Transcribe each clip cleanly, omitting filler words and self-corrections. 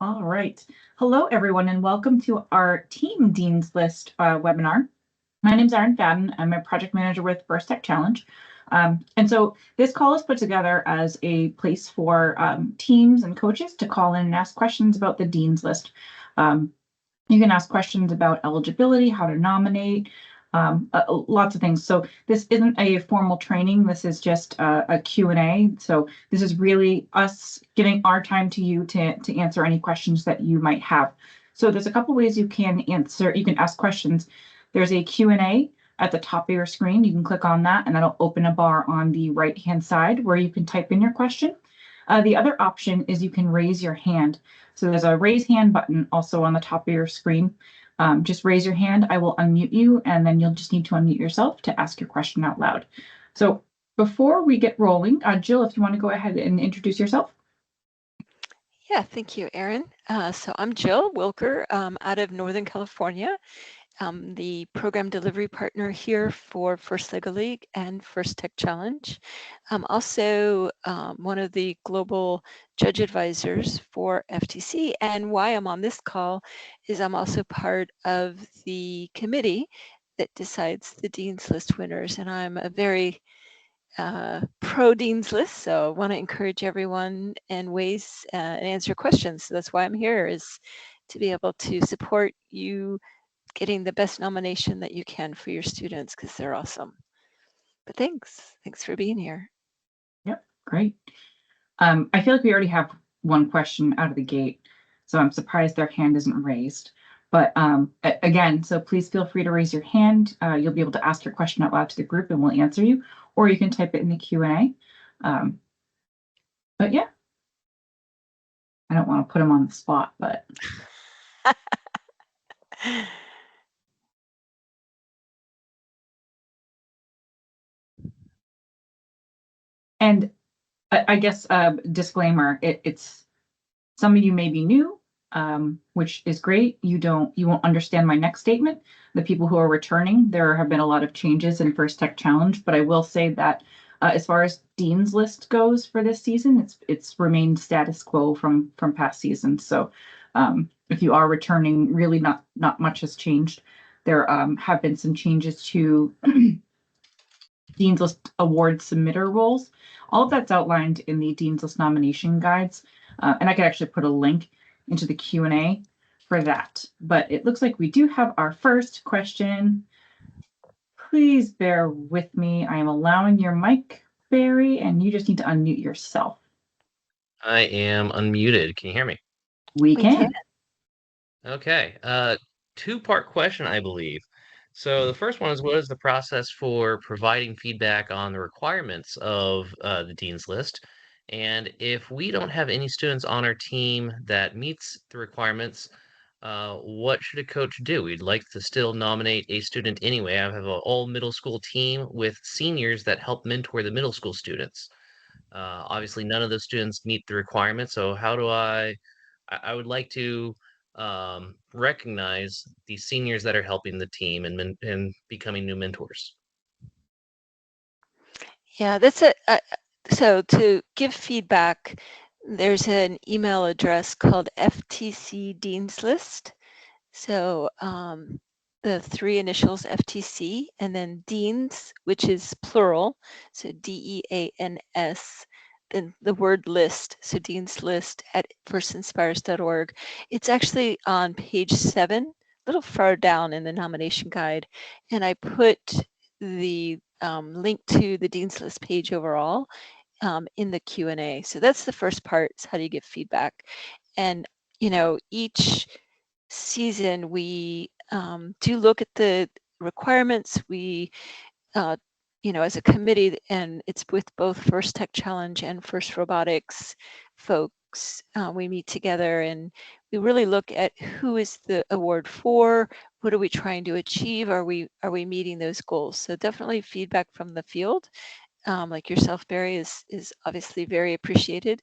All right. Hello, everyone, and welcome to our Team Dean's List webinar. My name is Erin Fadden. I'm a project manager with First Tech Challenge. And so this call is put together as a place for teams and coaches to call in and ask questions about the Dean's List. You can ask questions about eligibility, how to nominate, lots of things. So this isn't a formal training. This is just a Q&A. So this is really us giving our time to you to answer any questions that you might have. So there's a couple ways you can ask questions. There's a Q&A at the top of your screen. You can click on that and that'll open a bar on the right-hand side where you can type in your question. The other option is you can raise your hand. So there's a raise hand button also on the top of your screen. Just raise your hand, I will unmute you, and then you'll just need to unmute yourself to ask your question out loud. So before we get rolling, Jill, if you want to go ahead and introduce yourself. Yeah, thank you, Erin. So I'm Jill Wilker out of Northern California. I'm the program delivery partner here for First Lego League and First Tech Challenge. I'm also one of the global judge advisors for FTC, and why I'm on this call is I'm also part of the committee that decides the Dean's List winners, and I'm a very pro Dean's List, so I want to encourage everyone and ways and answer questions. So that's why I'm here, is to be able to support you getting the best nomination that you can for your students, because they're awesome. But thanks for being here. Yep, great. I feel like we already have one question out of the gate, so I'm surprised their hand isn't raised. But again, so please feel free to raise your hand. You'll be able to ask your question out loud to the group and we'll answer you, or you can type it in the Q&A. But yeah, I don't want to put them on the spot, but. And I guess disclaimer, it's some of you may be new, which is great. You won't understand my next statement. The people who are returning, there have been a lot of changes in First Tech Challenge, but I will say that as far as Dean's List goes for this season, it's remained status quo from past seasons. So if you are returning, really not much has changed. There have been some changes to Dean's List award submitter roles. All of that's outlined in the Dean's List nomination guides, and I could actually put a link into the Q&A for that. But it looks like we do have our first question. Please bear with me. I am allowing your mic, Barry, and you just need to unmute yourself. I am unmuted. Can you hear me? We can. Okay. Two-part question, I believe. So the first one is, what is the process for providing feedback on the requirements of the Dean's List? And if we don't have any students on our team that meets the requirements, what should a coach do? We'd like to still nominate a student anyway. I have an all middle school team with seniors that help mentor the middle school students. Obviously, none of those students meet the requirements. So how do I would like to recognize the seniors that are helping the team and becoming new mentors. Yeah, that's so to give feedback, there's an email address called FTC Dean's List. So the three initials FTC, and then Deans, which is plural, so DEANS, then the word list, so Dean's List at firstinspires.org. It's actually on page 7, a little far down in the nomination guide, and I put the link to the Dean's List page overall in the Q&A. So that's the first part, is how do you give feedback? And, you know, each season we do look at the requirements. We you know, as a committee, and it's with both First Tech Challenge and First Robotics folks, we meet together and we really look at who is the award for, what are we trying to achieve, are we meeting those goals? So definitely feedback from the field, like yourself, Barry, is obviously very appreciated.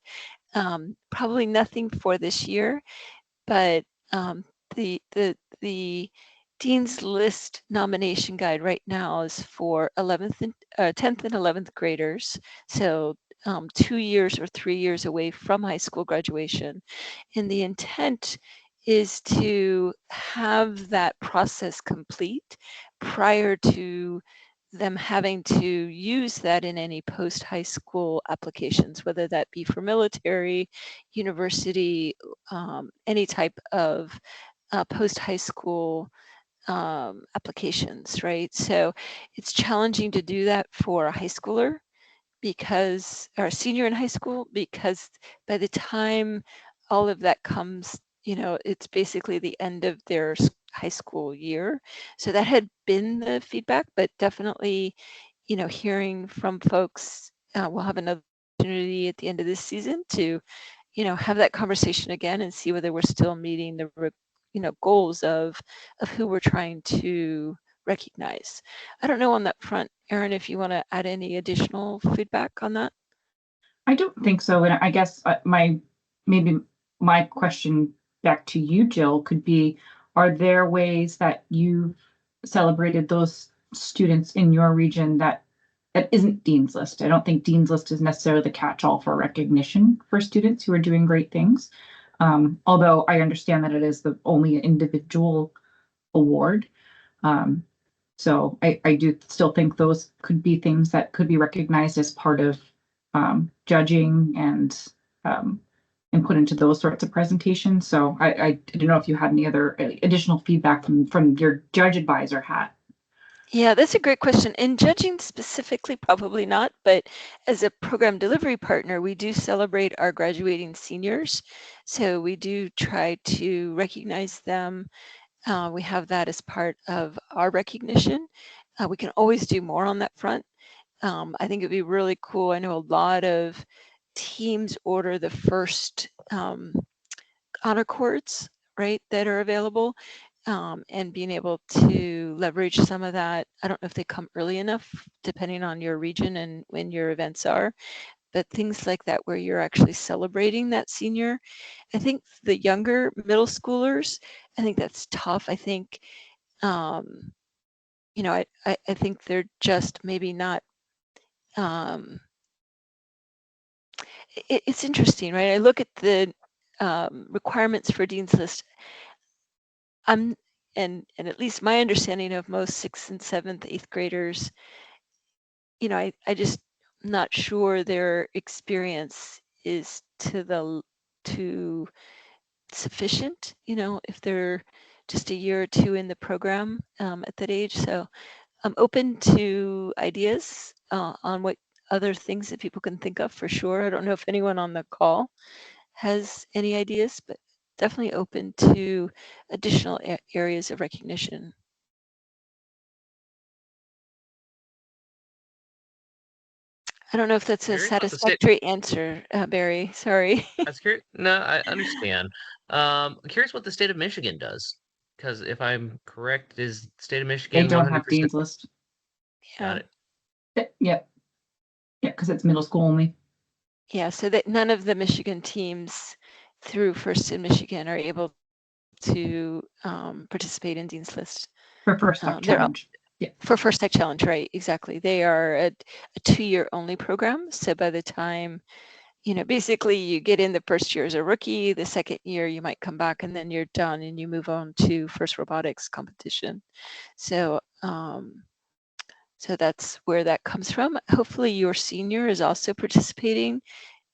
Probably nothing for this year, but the Dean's List nomination guide right now is for 10th and 11th graders. So 2 years or 3 years away from high school graduation. And the intent is to have that process complete prior to them having to use that in any post-high school applications, whether that be for military, university, any type of post-high school applications, right? So it's challenging to do that for a high schooler because, or a senior in high school, because by the time all of that comes, it's basically the end of their high school year. So that had been the feedback, but definitely, hearing from folks, we'll have another opportunity at the end of this season to, have that conversation again and see whether we're still meeting the, goals of who we're trying to recognize. I don't know on that front, Erin, if you want to add any additional feedback on that. I don't think so. And I guess maybe my question back to you, Jill, could be, are there ways that you celebrated those students in your region that isn't Dean's List? I don't think Dean's List is necessarily the catch-all for recognition for students who are doing great things. Although I understand that it is the only individual award. So I do still think those could be things that could be recognized as part of judging and put into those sorts of presentations. So I don't know if you had any other additional feedback from your judge advisor hat. Yeah, that's a great question. In judging specifically, probably not, but as a program delivery partner, we do celebrate our graduating seniors. So we do try to recognize them. We have that as part of our recognition. We can always do more on that front. I think it'd be really cool. I know a lot of teams order the first honor cords, right, that are available, and being able to leverage some of that. I don't know if they come early enough, depending on your region and when your events are, but things like that where you're actually celebrating that senior. I think the younger middle schoolers, I think that's tough. I think, I think they're just maybe not, it's interesting, right? I look at the requirements for Dean's List. And at least my understanding of most 6th and 7th, 8th graders, I just not sure their experience is to sufficient, if they're just a year or two in the program at that age. So I'm open to ideas on what other things that people can think of, for sure. I don't know if anyone on the call has any ideas, but definitely open to additional areas of recognition. I don't know if that's a satisfactory answer, Barry. Sorry. That's curious. No, I understand. Curious what the state of Michigan does, because if I'm correct, is the state of Michigan They don't 100%? have Dean's List. Got it. Yeah, because it's middle school only. Yeah, so that none of the Michigan teams through First in Michigan are able to participate in Dean's List. For First Tech Challenge. Yeah. For First Tech Challenge, right, exactly. They are a 2-year only program. So by the time, basically you get in the first year as a rookie, the second year you might come back and then you're done and you move on to First Robotics competition. So, so that's where that comes from. Hopefully your senior is also participating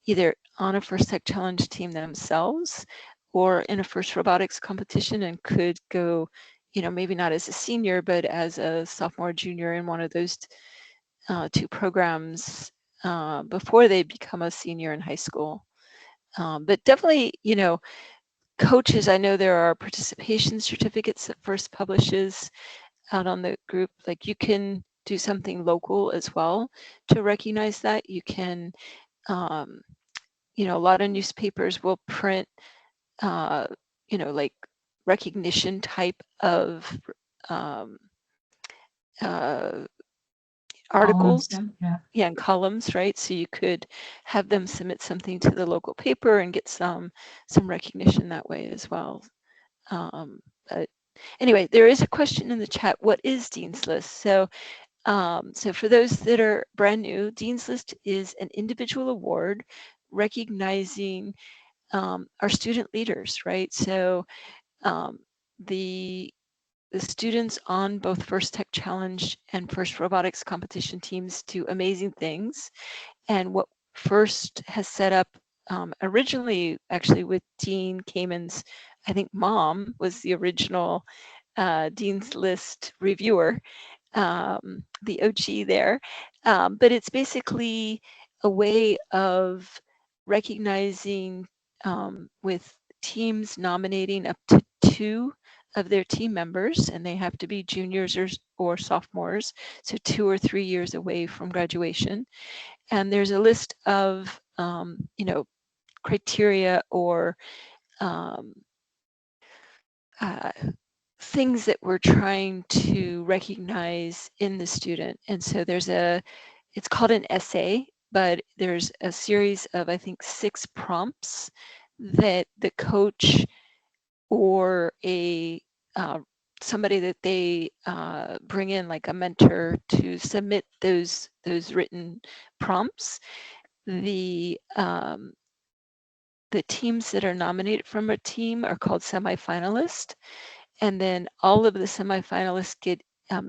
either on a First Tech Challenge team themselves or in a First Robotics competition and could go, maybe not as a senior, but as a sophomore, junior in one of those 2 programs before they become a senior in high school. But definitely, coaches, I know there are participation certificates that First publishes out on the group. Like you can do something local as well to recognize that. You can, a lot of newspapers will print, like recognition type of articles. Yeah, and columns, right? So you could have them submit something to the local paper and get some recognition that way as well. But anyway, there is a question in the chat. What is Dean's List? So So for those that are brand new, Dean's List is an individual award recognizing our student leaders, right? So the students on both First Tech Challenge and First Robotics competition teams do amazing things. And what First has set up originally, actually with Dean Kamen's, I think mom was the original Dean's List reviewer, the OG there. But it's basically a way of recognizing with teams nominating up to 2 of their team members, and they have to be juniors or sophomores, so 2 or 3 years away from graduation. And there's a list of, criteria or things that we're trying to recognize in the student. And so it's called an essay, but there's a series of, I think, 6 prompts that the coach or somebody that they bring in, like a mentor, to submit those written prompts. The teams that are nominated from a team are called semifinalists, and then all of the semifinalists get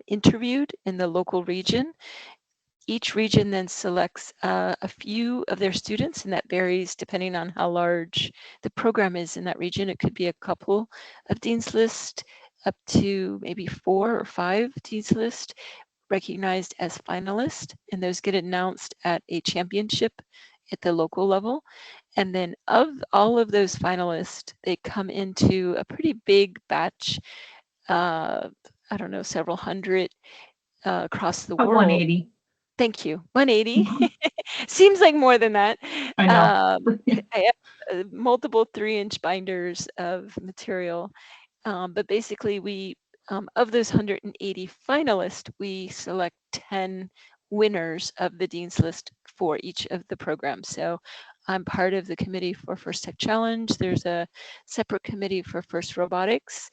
interviewed in the local region. Each region then selects a few of their students, and that varies depending on how large the program is in that region. It could be a couple of Dean's List up to maybe 4 or 5 Dean's List recognized as finalists, and those get announced at a championship at the local level. And then of all of those finalists, they come into a pretty big batch, I don't know, several hundred across the world. 180. Thank you. 180. Seems like more than that. I know. I have multiple 3-inch binders of material. But basically, we of those 180 finalists, we select 10 winners of the Dean's List for each of the programs. So I'm part of the committee for First Tech Challenge. There's a separate committee for First Robotics,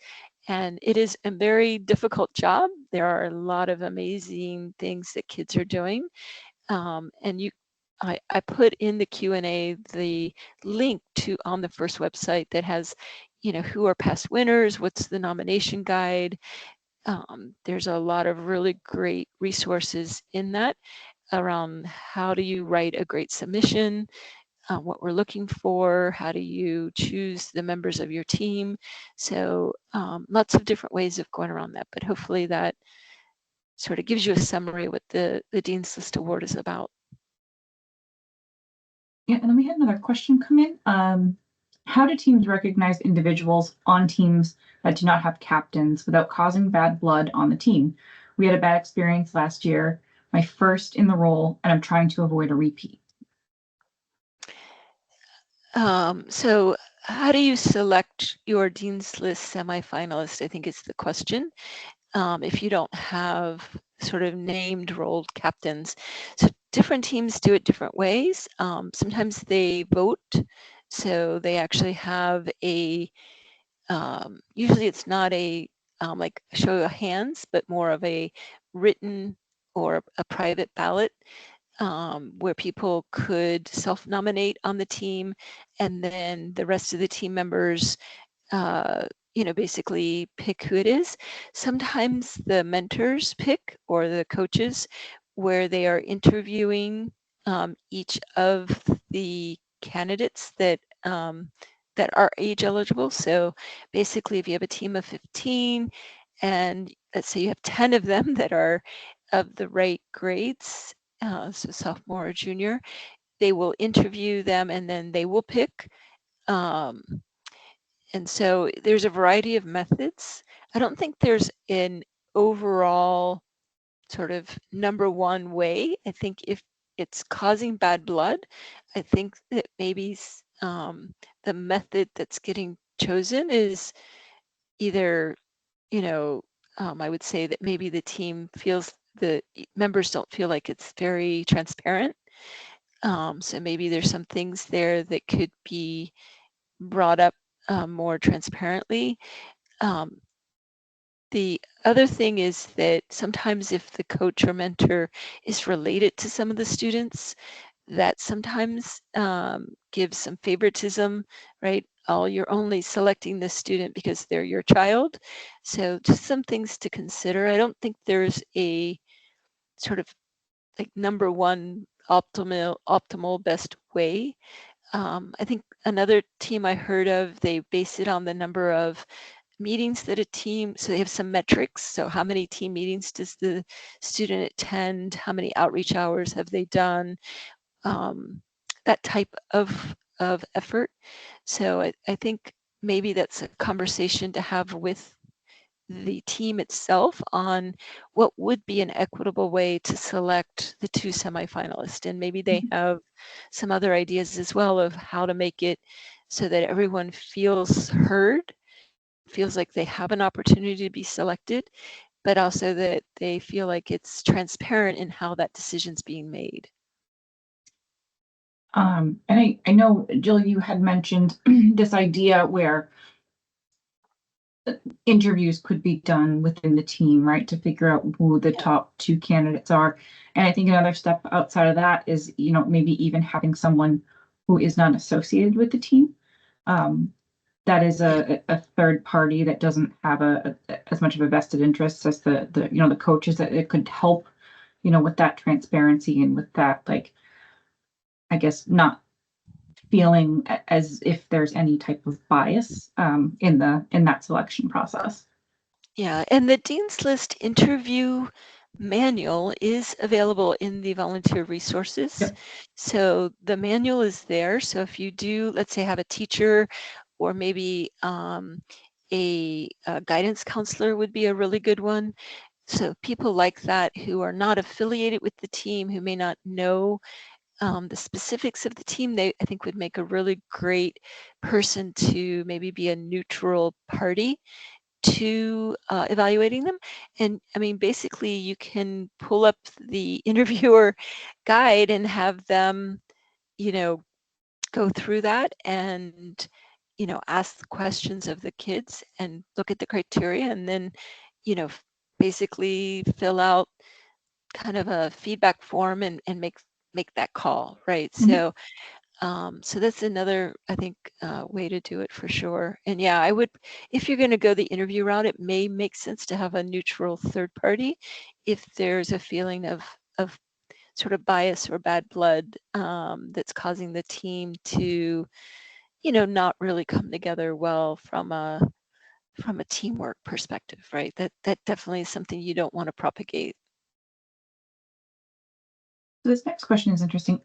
and it is a very difficult job. There are a lot of amazing things that kids are doing. And I put in the Q&A the link to on the First website that has, who are past winners, what's the nomination guide. There's a lot of really great resources in that around how do you write a great submission, what we're looking for, how do you choose the members of your team. So lots of different ways of going around that, but hopefully that sort of gives you a summary what the Dean's List Award is about. Yeah, and then we had another question come in. How do teams recognize individuals on teams that do not have captains without causing bad blood on the team? We had a bad experience last year, my first in the role, and I'm trying to avoid a repeat. So how do you select your Dean's List semifinalist? I think is the question. If you don't have sort of named role captains. So different teams do it different ways. Sometimes they vote. So they actually have a, usually it's not a like a show of hands, but more of a written or a private ballot where people could self-nominate on the team, and then the rest of the team members basically pick who it is. Sometimes the mentors pick, or the coaches, where they are interviewing each of the candidates that are age eligible. So basically, if you have a team of 15 and let's say you have 10 of them that are of the right grades, so sophomore or junior, they will interview them and then they will pick. And so there's a variety of methods. I don't think there's an overall sort of number one way. I think if it's causing bad blood, I think that maybe the method that's getting chosen is either, I would say that maybe the team feels the members don't feel like it's very transparent. So maybe there's some things there that could be brought up more transparently. The other thing is that sometimes if the coach or mentor is related to some of the students, that sometimes gives some favoritism, right? Oh, you're only selecting this student because they're your child. So just some things to consider. I don't think there's a sort of like number one optimal best way. I think another team I heard of, they base it on the number of meetings that a team, so they have some metrics. So how many team meetings does the student attend? How many outreach hours have they done? That type of effort. So I think maybe that's a conversation to have with the team itself on what would be an equitable way to select the two semifinalists. And maybe they have some other ideas as well of how to make it so that everyone feels heard, feels like they have an opportunity to be selected, but also that they feel like it's transparent in how that decision's being made. And I know, Jill, you had mentioned this idea where interviews could be done within the team, right, to figure out who the top two candidates are. And I think another step outside of that is, maybe even having someone who is not associated with the team. That is a third party that doesn't have as much of a vested interest as the coaches, that it could help, with that transparency and with that, like, I guess, not feeling as if there's any type of bias in that selection process. Yeah, and the Dean's List interview manual is available in the volunteer resources. Yep. So the manual is there. So if you do, let's say, have a teacher or maybe a guidance counselor would be a really good one. So people like that who are not affiliated with the team, who may not know the specifics of the team, I think would make a really great person to maybe be a neutral party to evaluating them. And I mean, basically you can pull up the interviewer guide and have them, go through that and, ask the questions of the kids and look at the criteria and then, basically fill out kind of a feedback form and make that call, right? Mhm. So that's another, I think, way to do it for sure. And yeah, I would, if you're going to go the interview route, it may make sense to have a neutral third party if there's a feeling of sort of bias or bad blood that's causing the team to, not really come together well from a teamwork perspective, right? That definitely is something you don't want to propagate. So this next question is interesting.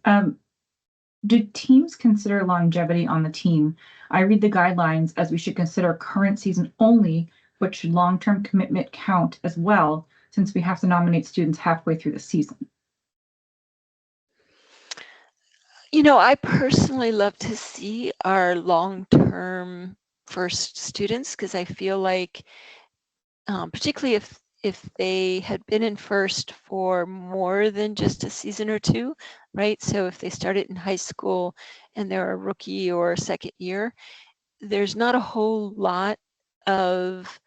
Do teams consider longevity on the team? I read the guidelines as we should consider current season only, but should long-term commitment count as well, since we have to nominate students halfway through the season? I personally love to see our long-term first students because I feel like, particularly if they had been in first for more than just a season or two, right? So if they started in high school and they're a rookie or a second year, there's not a whole lot of,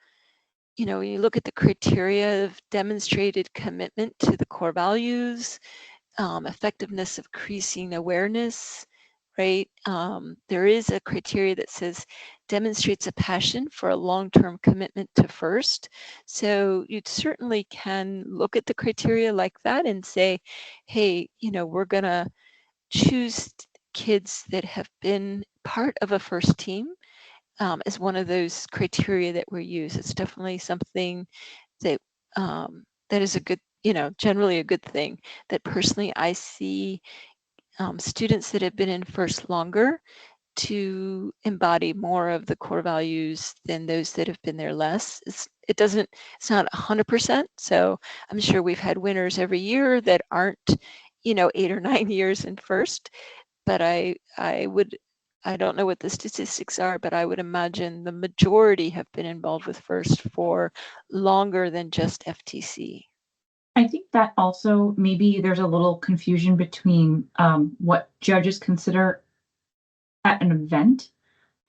when you look at the criteria of demonstrated commitment to the core values, effectiveness of increasing awareness, right? There is a criteria that says demonstrates a passion for a long-term commitment to first. So you certainly can look at the criteria like that and say, hey, we're going to choose kids that have been part of a first team as one of those criteria that we use. It's definitely something that that is a good, generally a good thing. That personally I see students that have been in first longer to embody more of the core values than those that have been there less. It's not 100%. So I'm sure we've had winners every year that aren't, 8 or 9 years in first, but I don't know what the statistics are, but I would imagine the majority have been involved with first for longer than just FTC. I think that also maybe there's a little confusion between what judges consider at an event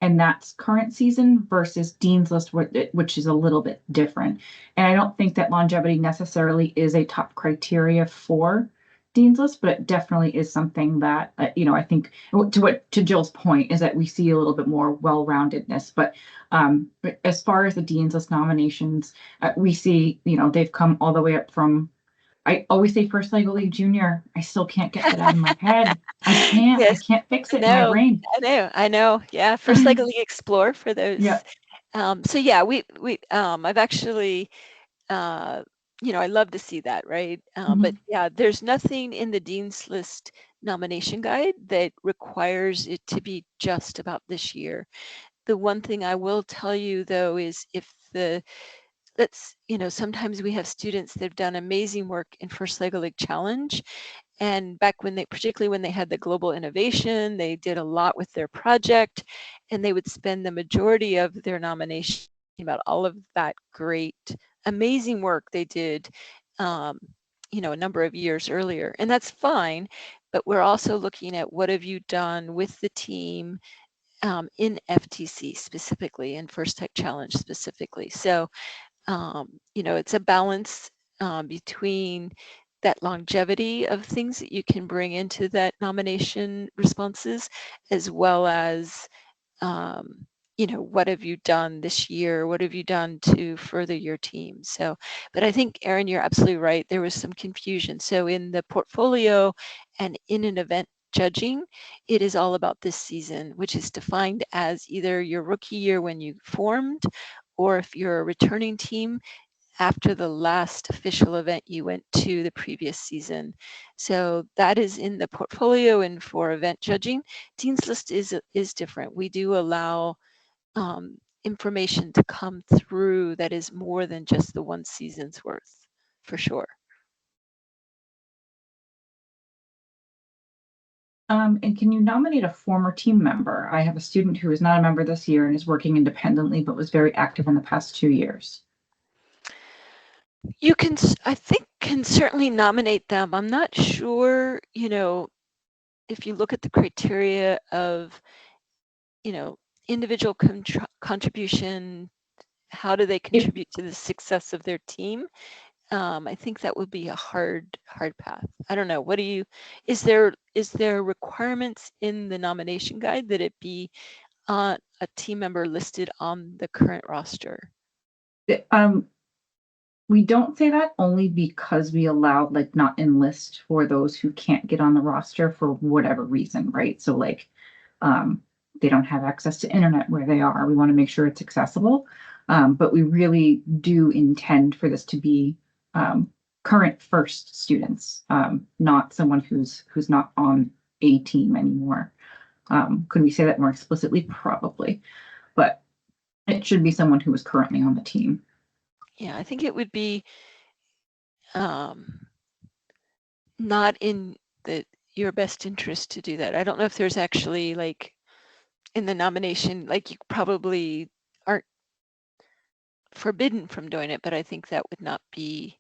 and that's current season versus Dean's List, which is a little bit different. And I don't think that longevity necessarily is a top criteria for Dean's List, but it definitely is something that, I think to Jill's point is that we see a little bit more well-roundedness. But as far as the Dean's List nominations, we see, they've come all the way up from, I always say First Lego League Junior. I still can't get that out of my head. I Yes, can't fix it in my no, brain. I know. Yeah, First Lego League Explore for those. Yeah. So yeah, I've actually, I love to see that, right? But yeah, there's nothing in the Dean's List nomination guide that requires it to be just about this year. The one thing I will tell you though is sometimes we have students that have done amazing work in First Lego League Challenge. And back particularly when they had the global innovation, they did a lot with their project, and they would spend the majority of their nomination about all of that great, amazing work they did, a number of years earlier. And that's fine, but we're also looking at what have you done with the team in FTC specifically, in First Tech Challenge specifically. So, it's a balance between that longevity of things that you can bring into that nomination responses, as well as, what have you done this year? What have you done to further your team? So, but I think, Erin, you're absolutely right. There was some confusion. So in the portfolio and in an event judging, it is all about this season, which is defined as either your rookie year when you formed, or if you're a returning team, after the last official event you went to the previous season. So that is in the portfolio, and for event judging, Dean's List is different. We do allow information to come through that is more than just the one season's worth, for sure. And can you nominate a former team member? I have a student who is not a member this year and is working independently, but was very active in the past 2 years. You can, I think, can certainly nominate them. I'm not sure, if you look at the criteria of, individual contribution, how do they contribute to the success of their team? I think that would be a hard path. I don't know. Is there requirements in the nomination guide that it be a team member listed on the current roster? We don't say that only because we allow not enlist for those who can't get on the roster for whatever reason, right? So they don't have access to internet where they are. We want to make sure it's accessible. But we really do intend for this to be current first students, not someone who's not on a team anymore. Could we say that more explicitly? Probably, but it should be someone who is currently on the team. Yeah, I think it would be not in your best interest to do that. I don't know if there's actually in the nomination, you probably aren't forbidden from doing it, but I think that would not be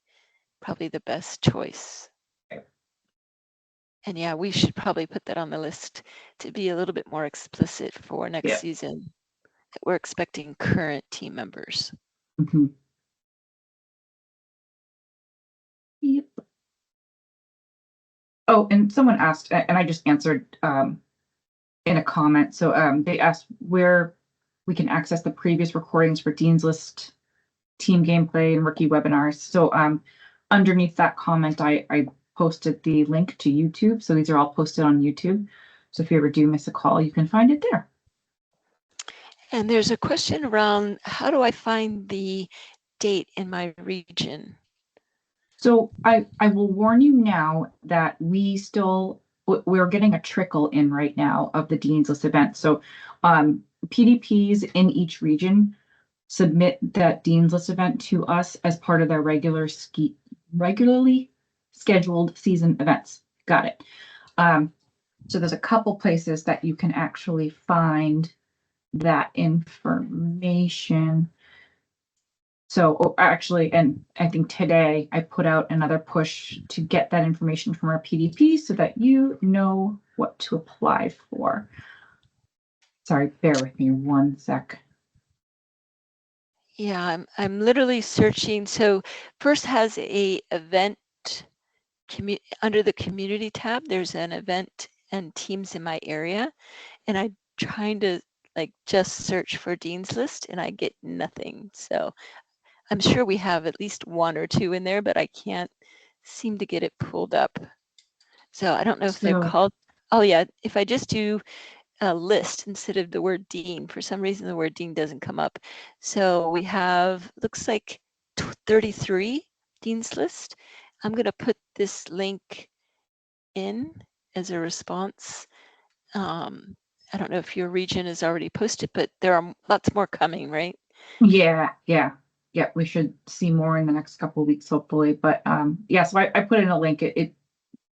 probably the best choice. And yeah, we should probably put that on the list to be a little bit more explicit for next season. We're expecting current team members. Mm-hmm. Yep. Oh, and someone asked, and I just answered in a comment. So they asked where we can access the previous recordings for Dean's List, team gameplay, and rookie webinars. So underneath that comment, I posted the link to YouTube. So these are all posted on YouTube. So if you ever do miss a call, you can find it there. And there's a question around, how do I find the date in my region? So I will warn you now that we're getting a trickle in right now of the Dean's List events. So PDPs in each region submit that Dean's List event to us as part of their regularly scheduled season events. Got it. So there's a couple places that you can actually find that information. So actually, and I think today I put out another push to get that information from our PDP so that you know what to apply for. Sorry, bear with me one sec. Yeah, I'm literally searching. So First has a event under the community tab. There's an event and teams in my area, and I'm trying to like just search for Dean's List, and I get nothing. So I'm sure we have at least one or two in there, but I can't seem to get it pulled up. So I don't know if they're called. Oh yeah, if I just do a list instead of the word Dean, for some reason the word Dean doesn't come up. So we have, looks like 33 Dean's List. I'm going to put this link in as a response. I don't know if your region is already posted, but there are lots more coming, right? Yeah. We should see more in the next couple of weeks, hopefully. But yeah, so I put in a link. It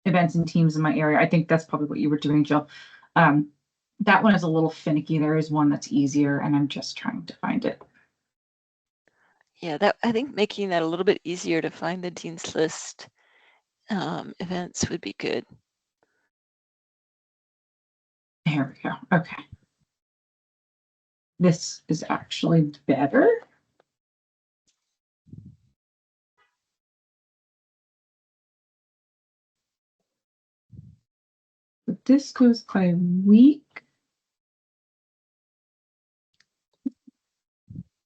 events and teams in my area. I think that's probably what you were doing, Jill. That one is a little finicky. There is one that's easier, and I'm just trying to find it. Yeah, that I think making that a little bit easier to find the Dean's List events would be good. There we go. Okay. This is actually better. But this goes by week.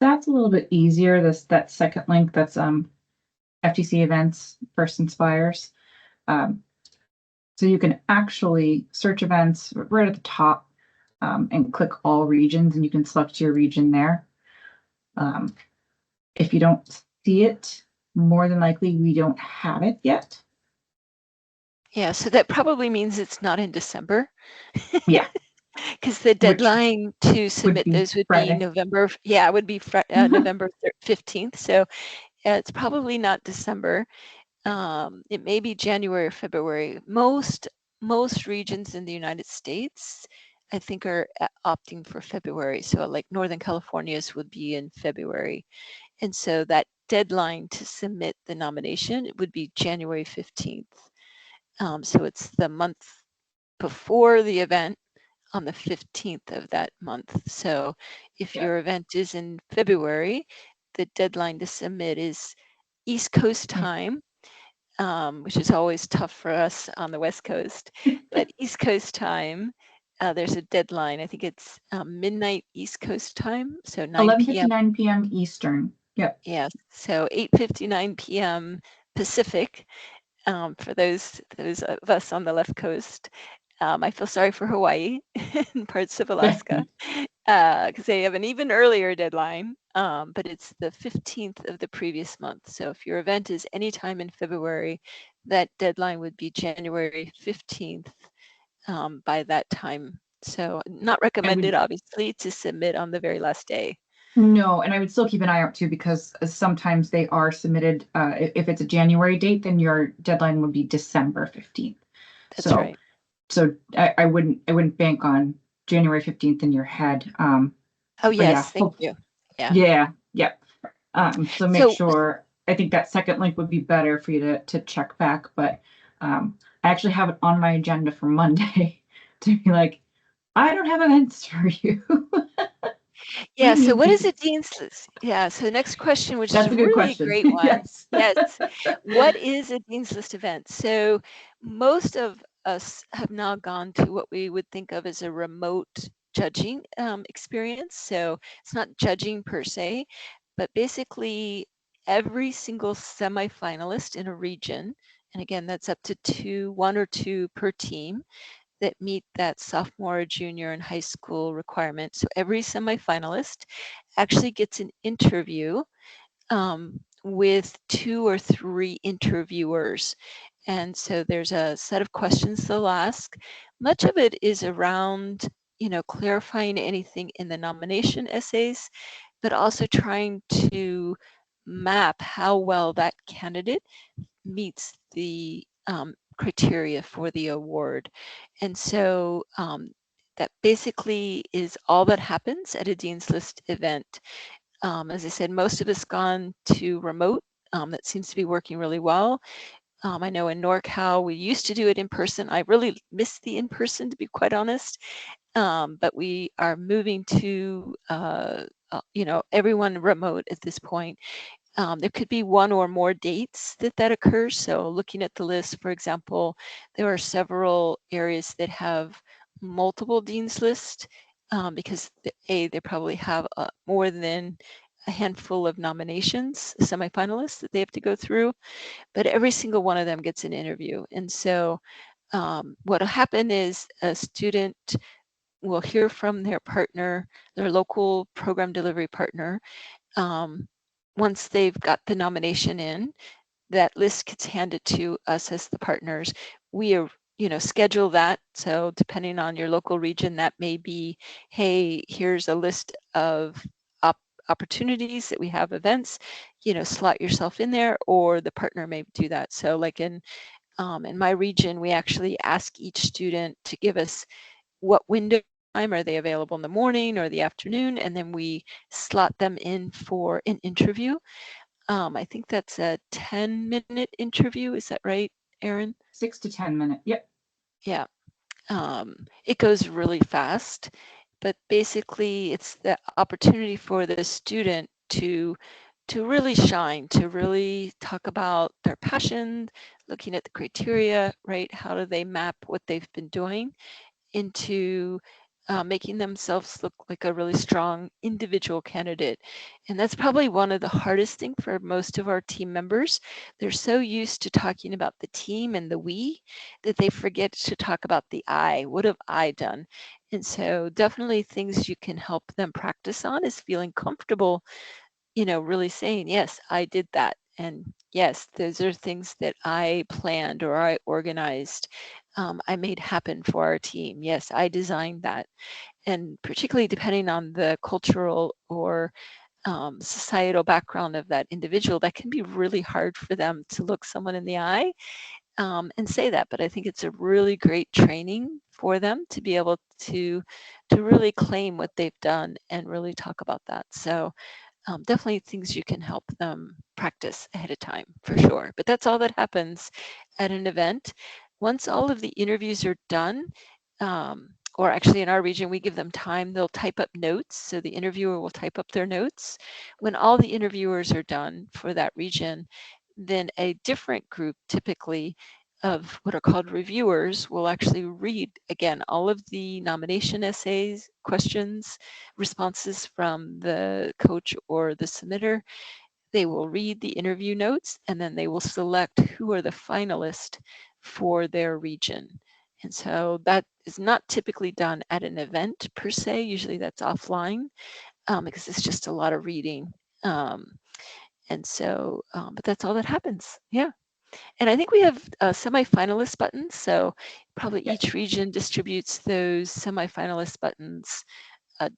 That's a little bit easier. That second link, that's FTC events, First Inspires. So you can actually search events right at the top and click all regions, and you can select your region there. If you don't see it, more than likely we don't have it yet. Yeah, so that probably means it's not in December. Yeah. Because the deadline to submit those would Friday. be November. Yeah, it would be November 15th. So it's probably not December. It may be January or February. Most regions in the United States, I think, are opting for February. So like Northern California's would be in February. And so that deadline to submit the nomination would be January 15th. So it's the month before the event on the 15th of that month. So if your event is in February, the deadline to submit is East Coast time, which is always tough for us on the West Coast. But East Coast time, there's a deadline. I think it's midnight East Coast time. So 11:59 p.m. Eastern. Yep. Yeah. So 8:59 p.m. Pacific. For those of us on the left coast. I feel sorry for Hawaii and parts of Alaska because they have an even earlier deadline, but it's the 15th of the previous month. So if your event is anytime in February, that deadline would be January 15th by that time. So not recommended, obviously, to submit on the very last day. No, and I would still keep an eye out too, because sometimes they are submitted. If it's a January date, then your deadline would be December 15th. That's right. So I wouldn't bank on January 15th in your head. Oh yes, yeah, thank you. Yeah. Yep. So make sure. I think that second link would be better for you to check back. But I actually have it on my agenda for Monday to be like, I don't have events for you. Yeah, so what is a Dean's List? Yeah, so the next question, which is really a great one. Yes. Yes. What is a Dean's List event? So most of us have now gone to what we would think of as a remote judging experience. So it's not judging per se, but basically every single semifinalist in a region, and again, that's up to one or two per team, that meet that sophomore, junior, and high school requirement. So every semifinalist actually gets an interview with 2 or 3 interviewers. And so there's a set of questions they'll ask. Much of it is around, clarifying anything in the nomination essays, but also trying to map how well that candidate meets the criteria for the award. And so that basically is all that happens at a Dean's List event. As I said, most of us gone to remote. That seems to be working really well. I know in NorCal, we used to do it in person. I really miss the in-person, to be quite honest. But we are moving to, everyone remote at this point. There could be one or more dates that occurs. So looking at the list, for example, there are several areas that have multiple Dean's List because they probably have more than a handful of nominations, semifinalists that they have to go through, but every single one of them gets an interview. And so what will happen is a student will hear from their partner, their local program delivery partner. Once they've got the nomination in, that list gets handed to us as the partners. We are, schedule that. So depending on your local region, that may be, hey, here's a list of opportunities that we have events, slot yourself in there, or the partner may do that. So like in my region, we actually ask each student to give us what window time are they available in the morning or the afternoon, and then we slot them in for an interview. I think that's a 10-minute interview. Is that right, Erin? 6 to 10 minutes. Yep. Yeah. It goes really fast, but basically it's the opportunity for the student to really shine, to really talk about their passion, looking at the criteria, right? How do they map what they've been doing into making themselves look like a really strong individual candidate. And that's probably one of the hardest things for most of our team members. They're so used to talking about the team and the we that they forget to talk about the I. What have I done? And so definitely things you can help them practice on is feeling comfortable, really saying, yes, I did that. And yes, those are things that I planned or I organized. I made happen for our team. Yes, I designed that. And particularly depending on the cultural or societal background of that individual, that can be really hard for them to look someone in the eye and say that. But I think it's a really great training for them to be able to really claim what they've done and really talk about that. So definitely things you can help them practice ahead of time for sure. But that's all that happens at an event. Once all of the interviews are done, or actually in our region, we give them time, they'll type up notes. So the interviewer will type up their notes. When all the interviewers are done for that region, then a different group typically of what are called reviewers will actually read again all of the nomination essays, questions, responses from the coach or the submitter. They will read the interview notes and then they will select who are the finalists for their region. And so that is not typically done at an event per se. Usually that's offline because it's just a lot of reading. And so, but that's all that happens. Yeah. And I think we have semifinalist buttons. So probably each region distributes those semifinalist buttons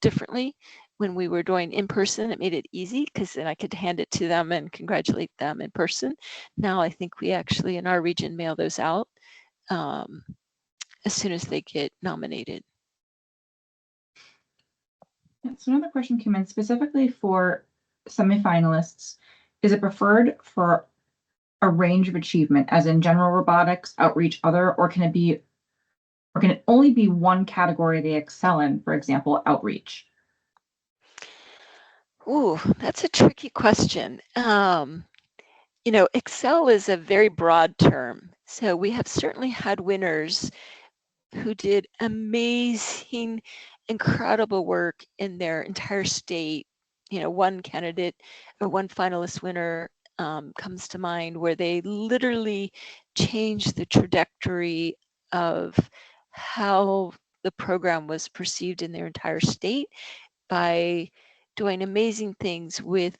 differently. When we were doing in person, it made it easy because then I could hand it to them and congratulate them in person. Now I think we actually in our region mail those out as soon as they get nominated. So another question came in specifically for semifinalists. Is it preferred for a range of achievement, as in general robotics, outreach, other, or can it only be one category they excel in, for example, outreach? Ooh, that's a tricky question. Excel is a very broad term. So we have certainly had winners who did amazing, incredible work in their entire state. One candidate or one finalist winner comes to mind where they literally changed the trajectory of how the program was perceived in their entire state by doing amazing things with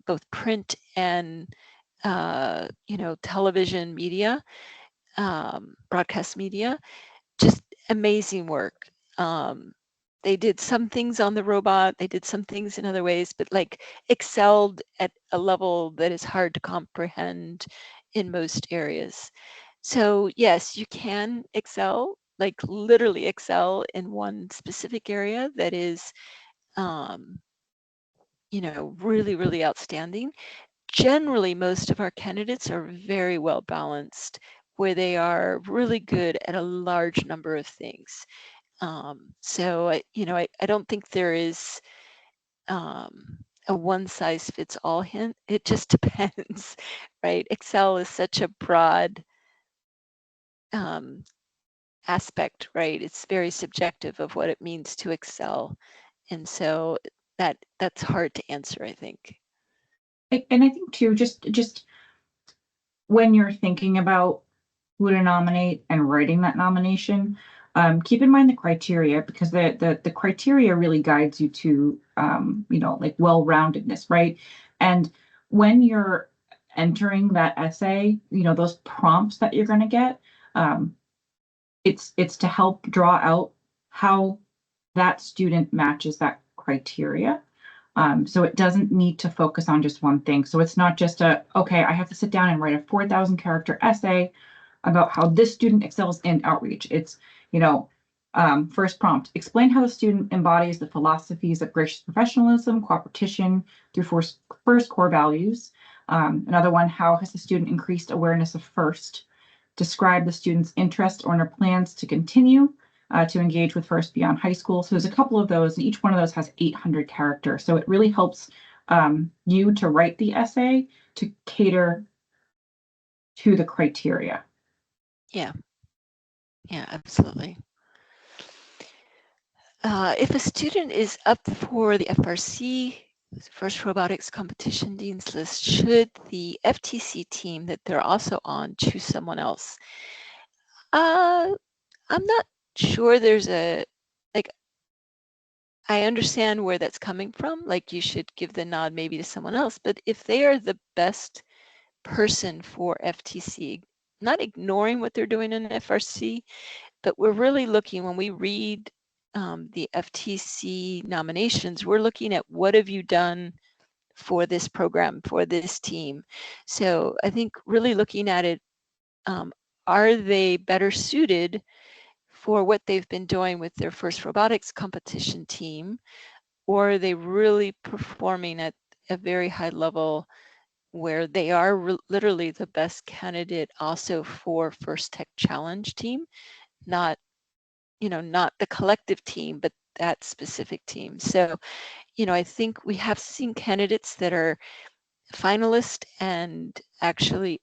both print and television media, broadcast media. Just amazing work. They did some things on the robot, they did some things in other ways, but like excelled at a level that is hard to comprehend in most areas. So yes, you can excel, like literally excel in one specific area that is, really, really outstanding. generally, most of our candidates are very well balanced, where they are really good at a large number of things. So I don't think there is a one size fits all hint. It just depends, right? Excel is such a broad aspect, right? It's very subjective of what it means to excel. And so that's hard to answer, I think. And I think too, just when you're thinking about who to nominate and writing that nomination, keep in mind the criteria, because the criteria really guides you to like well-roundedness, right? And when you're entering that essay, those prompts that you're going to get, it's to help draw out how that student matches that criteria. So it doesn't need to focus on just one thing. So it's not just okay, I have to sit down and write a 4,000 character essay about how this student excels in outreach. It's, first prompt, explain how the student embodies the philosophies of gracious professionalism, cooperation through first core values. Another one, how has the student increased awareness of FIRST? Describe the student's interest or plans to continue to engage with FIRST beyond high school. So there's a couple of those, and each one of those has 800 characters. So it really helps you to write the essay to cater to the criteria. Yeah, absolutely. If a student is up for the FRC, First Robotics Competition Dean's List, should the FTC team that they're also on choose someone else? I'm not sure there's I understand where that's coming from. Like, you should give the nod maybe to someone else, but if they are the best person for FTC, not ignoring what they're doing in FRC, but we're really looking, when we read the FTC nominations, we're looking at what have you done for this program, for this team. So I think really looking at it, are they better suited for what they've been doing with their First Robotics Competition team, or are they really performing at a very high level where they are literally the best candidate also for First Tech Challenge team, not the collective team, but that specific team. So, I think we have seen candidates that are finalists and actually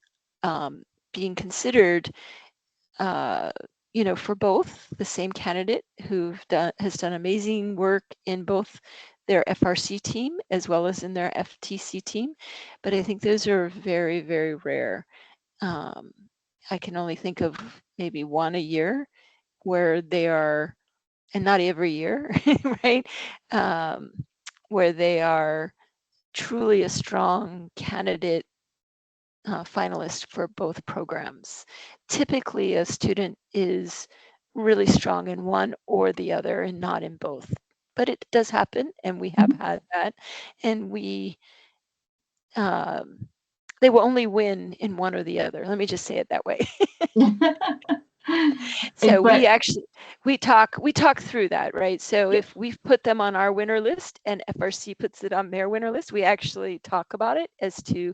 being considered, for both, the same candidate has done amazing work in both their FRC team as well as in their FTC team. But I think those are very, very rare. I can only think of maybe one a year where they are, and not every year, right? Where they are truly a strong candidate finalist for both programs. Typically, a student is really strong in one or the other and not in both. But it does happen, and we have had that. And they will only win in one or the other. Let me just say it that way. So we talk through that, right? So if we've put them on our winner list and FRC puts it on their winner list, we actually talk about it as to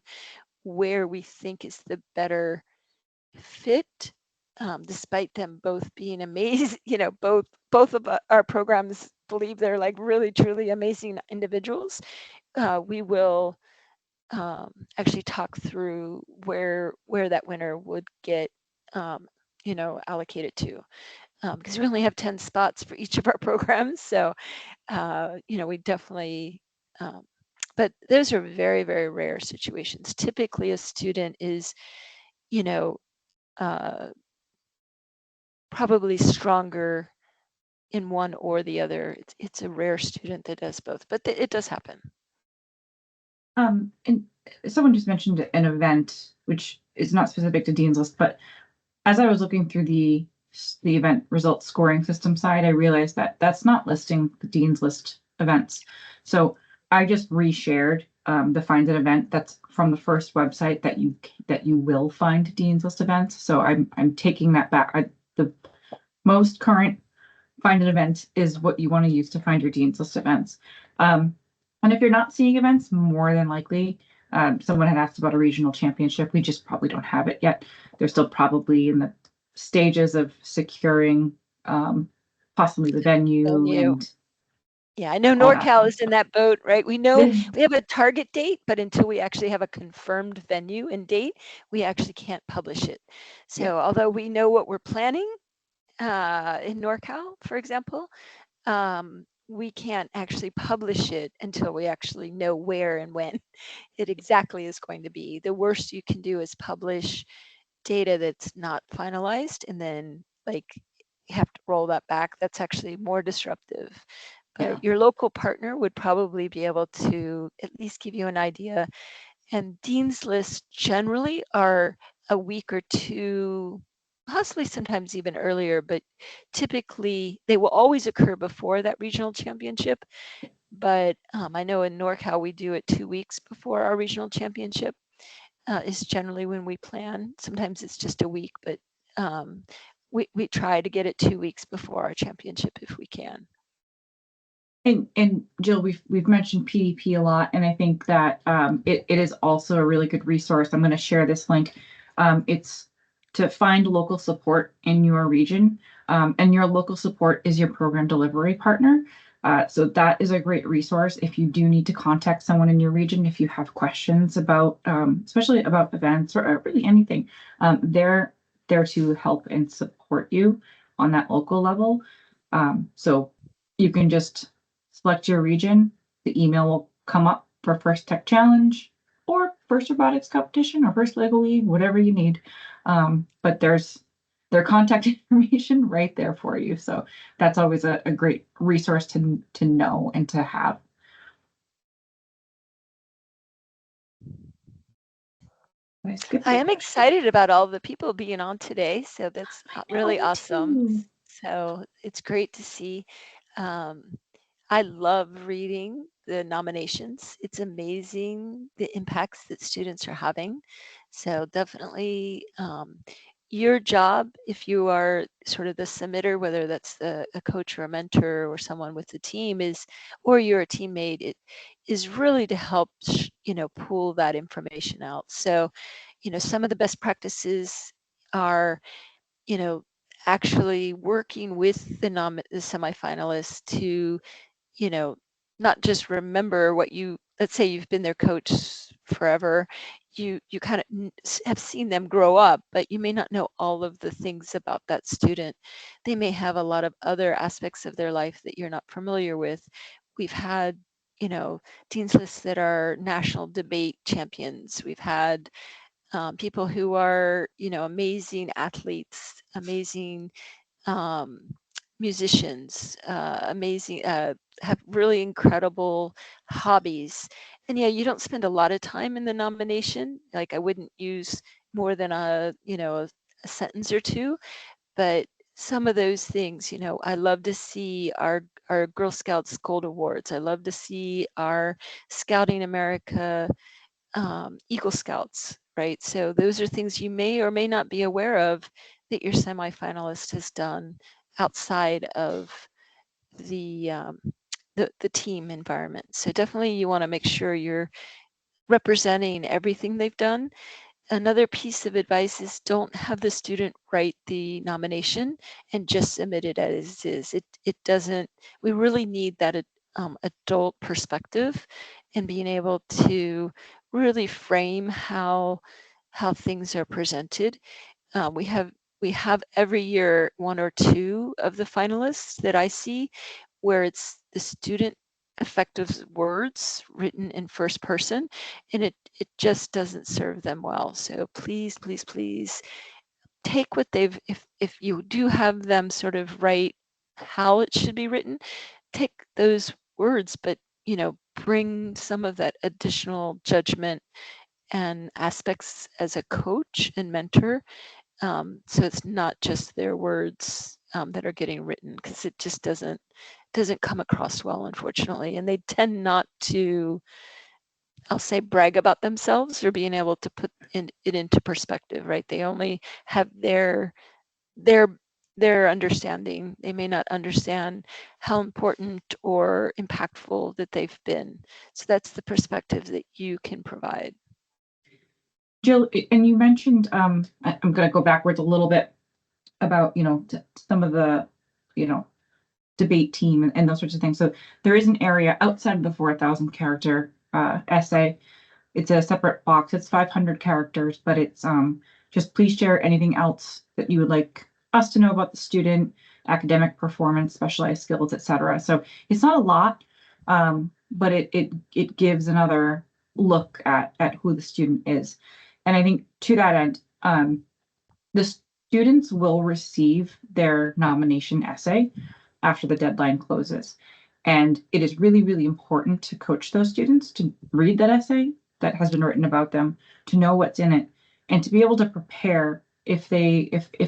where we think is the better fit, despite them both being amazing. Both of our programs believe they're like really truly amazing individuals. We will actually talk through where that winner would get allocated to, because we only have 10 spots for each of our programs. So we definitely, but those are very, very rare situations. Typically a student is probably stronger in one or the other. It's a rare student that does both, but it does happen. And someone just mentioned an event, which is not specific to Dean's List, but as I was looking through the event results scoring system side, I realized that that's not listing the Dean's List events. So I just reshared the Find an Event that's from the first website that you will find Dean's List events. So I'm taking that back. The most current Find an Event is what you want to use to find your Dean's List events. And if you're not seeing events, more than likely, Someone had asked about a regional championship. We just probably don't have it yet. They're still probably in the stages of securing possibly the venue Venue. and Yeah, I know all that NorCal fun is in stuff. that boat, right? We know we have a target date, but until we actually have a confirmed venue and date, we actually can't publish it. So Yeah. although we know what we're planning in NorCal, for example, we can't actually publish it until we actually know where and when it exactly is going to be. The worst you can do is publish data that's not finalized and then like you have to roll that back. That's actually more disruptive. But Yeah. your local partner would probably be able to at least give you an idea. And Dean's Lists generally are a week or two, possibly sometimes even earlier, but typically they will always occur before that regional championship. But I know in NorCal we do it 2 weeks before our regional championship is generally when we plan. Sometimes it's just a week, but we try to get it 2 weeks before our championship if we can. And Jill, we've mentioned PDP a lot, and I think that it is also a really good resource. I'm going to share this link. It's to find local support in your region, and your local support is your program delivery partner. So that is a great resource if you do need to contact someone in your region, if you have questions about, especially about events or really anything, they're there to help and support you on that local level. So you can just select your region, the email will come up for First Tech Challenge or First Robotics Competition or First Lego League, whatever you need. But there's their contact information right there for you. So that's always a great resource to know and to have. I am excited about all the people being on today, so that's really awesome. Too. So it's great to see. I love reading the nominations. It's amazing the impacts that students are having. So definitely your job, if you are sort of the submitter, whether that's a coach or a mentor or someone with the team is, or you're a teammate, it is really to help, pull that information out. So, some of the best practices are, actually working with the semifinalists to not just remember what let's say you've been their coach forever, you kind of have seen them grow up, but you may not know all of the things about that student. They may have a lot of other aspects of their life that you're not familiar with. We've had, Dean's Lists that are national debate champions. We've had people who are, amazing athletes, amazing musicians, amazing, have really incredible hobbies. And yeah, you don't spend a lot of time in the nomination. Like I wouldn't use more than a sentence or two, but some of those things, I love to see our Girl Scouts Gold Awards. I love to see our Scouting America Eagle Scouts, right? So those are things you may or may not be aware of that your semifinalist has done outside of the team environment. So definitely you want to make sure you're representing everything they've done. Another piece of advice is don't have the student write the nomination and just submit it as is. It doesn't, we really need that adult perspective and being able to really frame how things are presented. We have every year one or two of the finalists that I see where it's the student effective words written in first person, and it just doesn't serve them well. So please, please, please take what if you do have them sort of write how it should be written, take those words, but bring some of that additional judgment and aspects as a coach and mentor. So it's not just their words that are getting written, because it just doesn't come across well, unfortunately. And they tend not to, I'll say, brag about themselves or being able to put it into perspective, right? They only have their understanding. They may not understand how important or impactful that they've been. So that's the perspective that you can provide. Jill, and you mentioned, I'm going to go backwards a little bit about, some of the, debate team and those sorts of things. So there is an area outside of the 4,000 character essay. It's a separate box. It's 500 characters, but it's just please share anything else that you would like us to know about the student, academic performance, specialized skills, etc. So it's not a lot, but it gives another look at who the student is. And I think to that end, the students will receive their nomination essay after the deadline closes. And it is really, really important to coach those students to read that essay that has been written about them, to know what's in it, and to be able to prepare if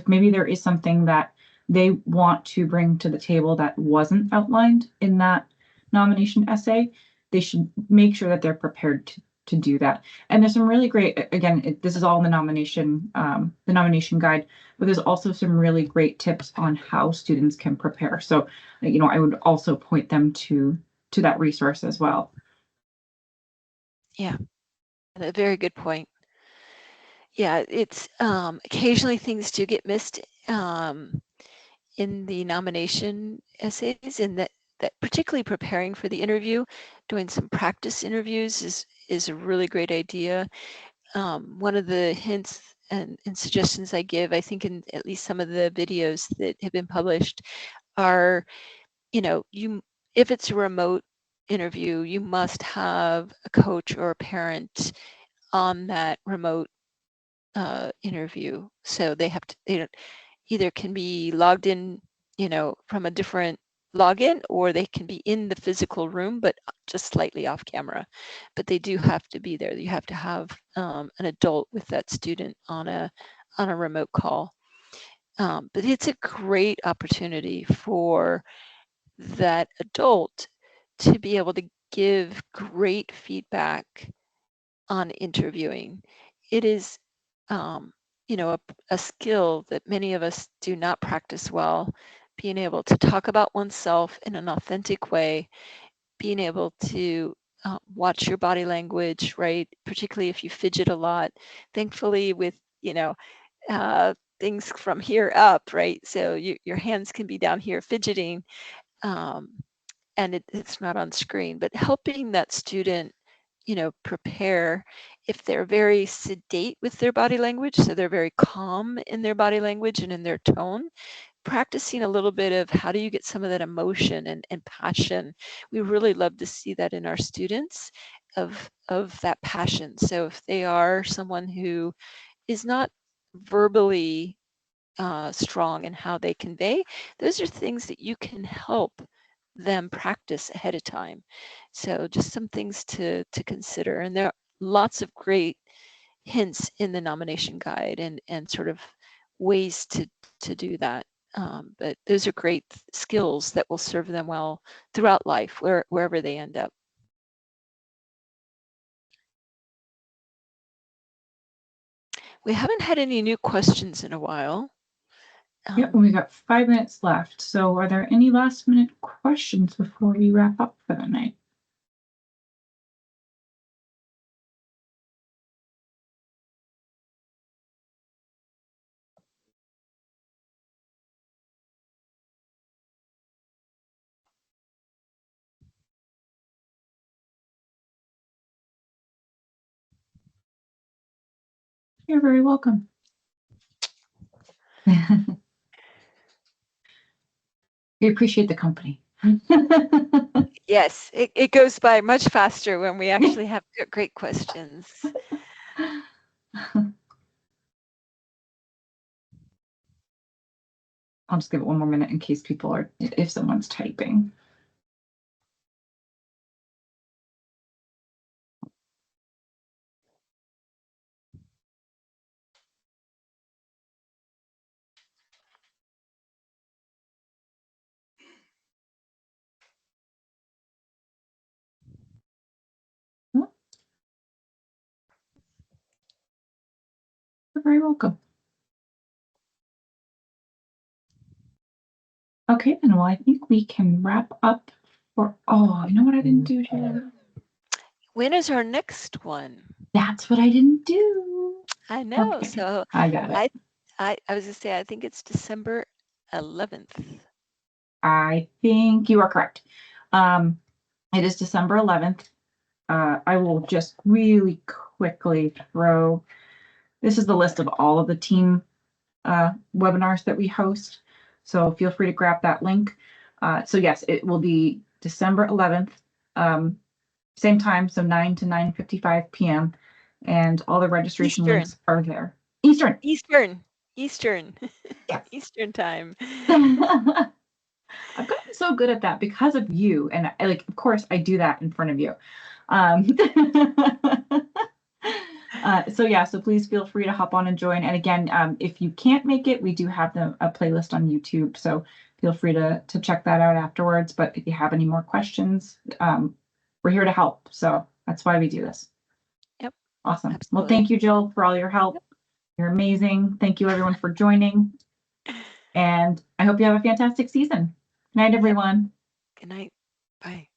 maybe there is something that they want to bring to the table that wasn't outlined in that nomination essay. They should make sure that they're prepared to do that. And there's some really great, again, this is all in the nomination guide, but there's also some really great tips on how students can prepare. So, I would also point them to that resource as well. Yeah, a very good point. Yeah, it's occasionally things do get missed in the nomination essays, and that particularly preparing for the interview, doing some practice interviews is a really great idea. One of the hints and suggestions I give, I think in at least some of the videos that have been published, are, if it's a remote interview, you must have a coach or a parent on that remote interview. So they either can be logged in, from a different login, or they can be in the physical room, but just slightly off camera. But they do have to be there. You have to have an adult with that student on a remote call. But it's a great opportunity for that adult to be able to give great feedback on interviewing. It is, a skill that many of us do not practice well, being able to talk about oneself in an authentic way, being able to watch your body language, right? Particularly if you fidget a lot. Thankfully, with, things from here up, right? So your hands can be down here fidgeting, and it's not on screen, but helping that student, prepare. If they're very sedate with their body language, so they're very calm in their body language and in their tone, practicing a little bit of how do you get some of that emotion and passion. We really love to see that in our students, of that passion. So if they are someone who is not verbally strong in how they convey, those are things that you can help them practice ahead of time. So just some things to consider. And there are lots of great hints in the nomination guide and sort of ways to do that. But those are great skills that will serve them well throughout life, wherever they end up. We haven't had any new questions in a while. Yeah, we got 5 minutes left. So are there any last minute questions before we wrap up for the night? You're very welcome. We appreciate the company. Yes, it goes by much faster when we actually have great questions. I'll just give it one more minute in case if someone's typing. You're very welcome. Okay, then, well, I think we can wrap up you know what I didn't do, Jill? When is our next one? That's what I didn't do. I know. Okay, So I got it. I was gonna say, I think it's December 11th. I think you are correct. It is December 11th. I will just really quickly throw, this is the list of all of the team webinars that we host. So feel free to grab that link. So yes, it will be December 11th, same time, so 9 to 9:55 p.m. And all the registration Eastern. links are there. Eastern. Eastern. Yes. Eastern time. I've gotten so good at that because of you. And of course, I do that in front of you. So yeah, so please feel free to hop on and join. And again, if you can't make it, we do have a playlist on YouTube. So feel free to check that out afterwards. But if you have any more questions, we're here to help. So that's why we do this. Yep. Awesome. Well, Absolutely. thank you, Jill, for all your help. You're amazing. Thank you, everyone, for joining. And I hope you have a fantastic season. Good night, everyone. Good night. Bye.